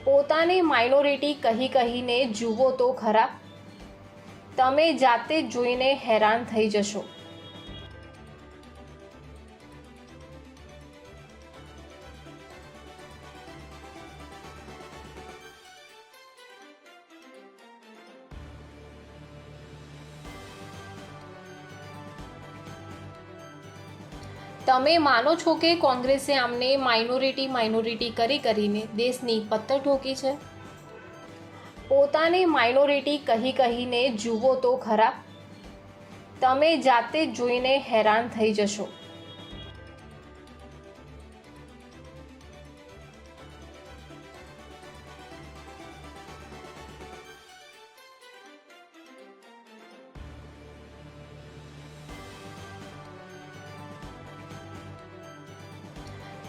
પોતાને માઇનોરિટી કહીને જુઓ તો ખરા, તમે જાતે જ જોઈને હેરાન થઈ જશો. તમે માનો છો કે કોંગ્રેસે આમને માઇનોરિટી કરીને દેશની પત્તર ઠોકી છે? પોતાને માઇનોરિટી કહીને જુઓ તો ખરા, તમે જાતે જ જોઈને હેરાન થઈ જશો.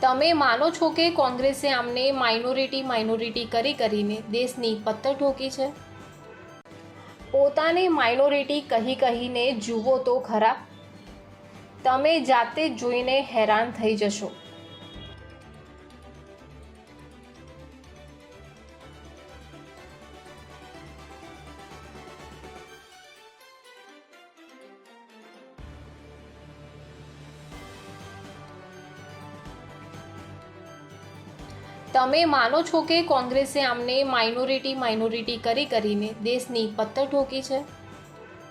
તમે માનો છો કે કોંગ્રેસે આમને માઇનોરિટી કરીને દેશની પત્તર ઠોકી છે? પોતાને માઇનોરિટી કહીને જુઓ તો ખરા, તમે જાતે જ જોઈને હેરાન થઈ જશો. તમે માનો છો કે કોંગ્રેસે આમને માઇનોરિટી કરીને દેશની પત્તર ઠોકી છે?